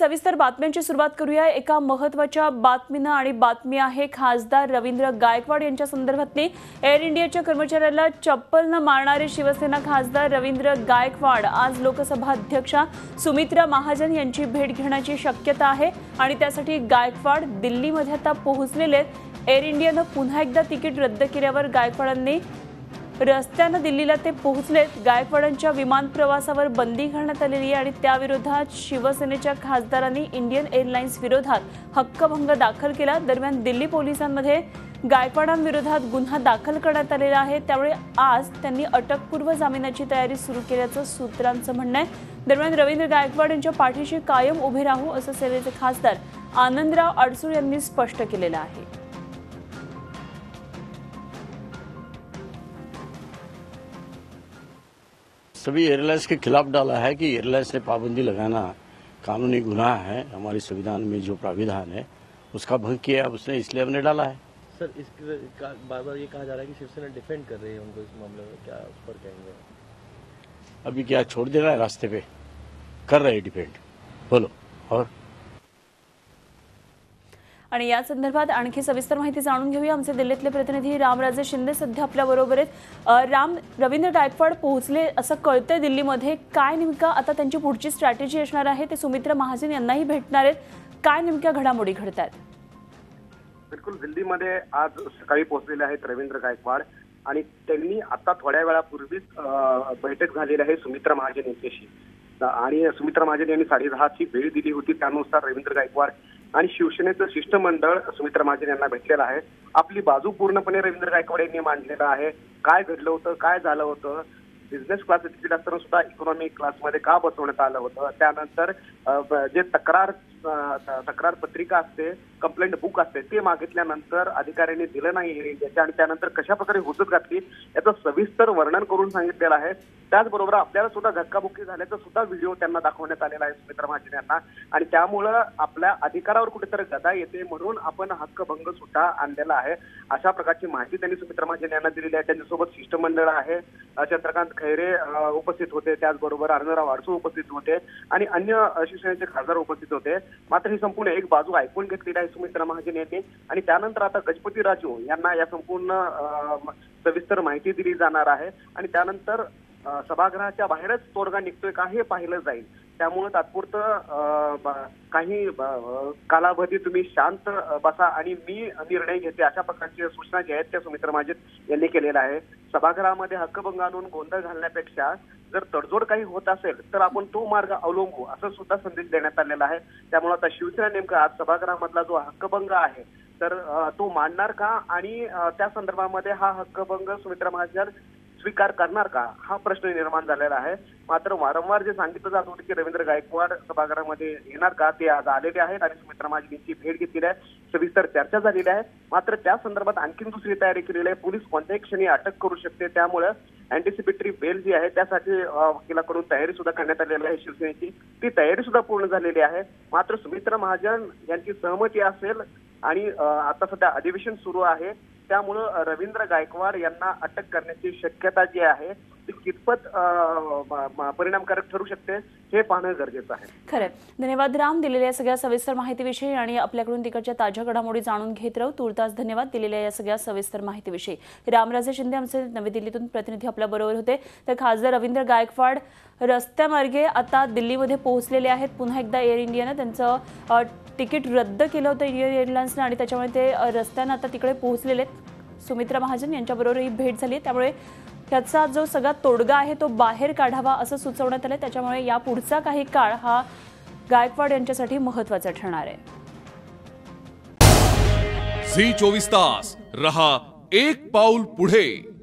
सविस्तर बातम्यांची सुरुवात करूया एका महत्त्वाच्या बातमीनं आणि बातमी आहे खासदार रवींद्र गायकवाड यांच्या संदर्भातली। एअर इंडियाच्या कर्मचाऱ्याला चप्पल न मारणारे शिवसेना खासदार रवींद्र गायकवाड आज लोकसभा अध्यक्षा सुमित्रा महाजन यांची भेट घेण्याची शक्यता आहे आणि त्यासाठी गायकवाड दिल्लीमध्ये आता पोहोचलेले आहेत। एअर इंडियानं पुन्हा एकदा तिकीट रद्द केल्यावर गायकवाडांनी रस्त्याने दिल्लीला ते पोहोचलेत। गायकवाडांच्या विमान प्रवासावर बंदी घालण्यात आलेली आहे आणि त्याविरोधात शिवसेनेच्या खासदारांनी इंडियन एअरलाइन्स विरोधात हक्कभंग दाखल केला। दरम्यान दिल्ली पोलिसांमध्ये गायकवाडांविरोधात गुन्हा दाखल करण्यात आलेला आहे, त्यामुळे आज त्यांनी अटकपूर्व जामिनाची तयारी सुरू केल्याचं सूत्रांचं म्हणणं आहे। दरम्यान रवींद्र गायकवाड यांच्या पाठीशी कायम उभे राहू असं सेनेचे खासदार आनंदराव अडसूळ यांनी स्पष्ट केलेलं आहे। सभी एयरलाइंस के खिलाफ डाला है कि एयरलाइंस ने पाबंदी लगाना कानूनी गुनाह है। हमारे संविधान में जो प्राविधान है उसका भंग किया उसने, इसलिए हमने डाला है। सर, इसका बार-बार ये कहा जा रहा है कि शिवसेना डिफेंड कर रही है उनको, इस मामले में क्या उस पर कहेंगे? अभी क्या छोड़ देना है रास्ते पे? कर रहे डिफेंड, बोलो। और आणि या संदर्भात आणखी सविस्तर माहिती जाणून घेऊया। आमचे दिल्लीतले प्रतिनिधी रामराजे शिंदे सध्या आपल्या बरोबर आहेत। रवींद्र गायकवाड पोहोचले असं कळतंय दिल्लीमध्ये, काय नेमका आता त्यांची पुढची स्ट्रॅटेजी असणार आहे? ते सुमित्रा महाजन यांनाही भेटणार आहेत, काय नेमक्या घडामोडी घडतात? बिलकुल, दिल्लीमध्ये आज सकाळी पोहोचलेले आहेत रवींद्र गायकवाड आणि त्यांनी आता थोड्या वेळापूर्वीच बैठक झालेली आहे सुमित्रा महाजन यांच्याशी आणि सुमित्रा महाजन यांनी 10:30ची वेळ दिली होती। त्यानुसार रवींद्र गायकवाड आणि शिवसेनेचं शिष्टमंडळ सुमित्रा महाजन यांना भेटलेलं आहे। आपली बाजू पूर्णपणे रवींद्र गायकवाड यांनी मांडलेलं आहे। काय घडलं होतं, काय झालं होतं, बिझनेस क्लास तिकीट असताना सुद्धा इकॉनॉमी क्लासमध्ये का बसवण्यात आलं होतं, त्यानंतर जे तक्रार पत्रिका असते, कंप्लेंट बुक असते, ते मागितल्यानंतर अधिकाऱ्यांनी दिलं नाही एअर इंडियाच्या आणि त्यानंतर कशा प्रकारे हुजत घातली याचं सविस्तर वर्णन करून सांगितलेलं आहे। त्याचबरोबर आपल्याला सुद्धा धक्काबुक्की झाल्याचा सुद्धा व्हिडिओ त्यांना दाखवण्यात आलेला आहे सुमित्रा महाजन यांना आणि त्यामुळं आपल्या अधिकारावर कुठेतरी गदा येते म्हणून आपण हक्कभंग सुद्धा आणलेला आहे, अशा प्रकारची माहिती त्यांनी सुमित्रा महाजन यांना दिलेली आहे। त्यांच्यासोबत शिष्टमंडळ आहे, चंद्रकांत खैरे उपस्थित होते, त्याचबरोबर आनंदराव अडसूळ उपस्थित होते आणि अन्य शिवसेनेचे खासदार उपस्थित होते। मात्र ही संपूर्ण एक बाजू ऐकून घेतलेली आहे सुमित्रा महाजन यांनी आणि त्यानंतर आता गजपती राजू यांना या संपूर्ण सविस्तर माहिती दिली जाणार आहे आणि त्यानंतर सभागृहाच्या बाहेरच तोडगा निघतोय का हे पाहिलं जाईल। त्यामुळे तात्पुरतं काही कालावधी तुम्ही शांत बसा आणि मी निर्णय घेते अशा प्रकारच्या सूचना ज्या आहेत त्या सुमित्रा महाजन यांनी केलेल्या आहे। सभागृहामध्ये हक्कभंग आणून गोंधळ घालण्यापेक्षा जर तडजोड काही होत असेल तर आपण तो मार्ग अवलंबू असं सुद्धा संदेश देण्यात आलेला आहे। त्यामुळे आता शिवसेना नेमका आज सभागृहामधला जो हक्कभंग आहे तर तो मांडणार का आणि त्या संदर्भामध्ये हा हक्कभंग सुमित्रा महाजन स्वीकार करणार का हा प्रश्न निर्माण झालेला आहे। मात्र वारंवार जे सांगितलं जात होतं की रवींद्र गायकवाड सभागृहामध्ये येणार का, ते आज आलेले आहेत आणि सुमित्रा महाजन यांची भेट घेतलेली आहे, सविस्तर चर्चा झालेली आहे। मात्र त्या संदर्भात आणखी दुसरी तयारी केलेली आहे, पोलीस कोणत्याही क्षणी अटक करू शकते, त्यामुळे अँटिसिपेटरी बेल जी आहे त्यासाठी वकिलाकडून तयारी सुद्धा करण्यात आलेली आहे शिवसेनेची, ती तयारी सुद्धा पूर्ण झालेली आहे। मात्र सुमित्रा महाजन यांची सहमती असेल आणि आता सध्या अधिवेशन सुरू आहे त्यामुळं रवींद्र गायकवाड यांना अटक करण्याची शक्यता जी आहे ती कितपत परिणामकारक ठरू शकते हे पाहणं गरजेचं आहे। खरं, धन्यवाद राम, दिलेल्या सगळ्या सविस्तर माहितीविषयी आणि आपल्याकडून तिकडच्या ताज्या घडामोडी जाणून घेत राहू। तुर्तास धन्यवाद दिलेल्या या सगळ्या सविस्तर माहितीविषयी। रामराजे शिंदे आमचे नवी दिल्लीतून प्रतिनिधी आपल्या बरोबर होते। तर खासदार रवींद्र गायकवाड रस्त्यामार्गे आता दिल्लीमध्ये पोहोचलेले आहेत। पुन्हा एकदा एअर इंडियानं त्यांचं तिकीट रद्द केलं होतं इंडियन एअरलाइन्सने आणि त्याच्यामुळे ते रस्त्यानं आता तिकडे पोहोचलेले आहेत। सुमित्रा महाजन यांच्याबरोबर ही भेट झाली, त्यामुळे त्याचा जो सगळा तोडगा आहे तो बाहेर काढावा असं सुचवण्यात आलं। त्याच्यामुळे या पुढचा काही काळ हा गायकवाड यांच्यासाठी महत्त्वाचा ठरणार आहे। झी 24 तास रहा एक पाऊल पुढे।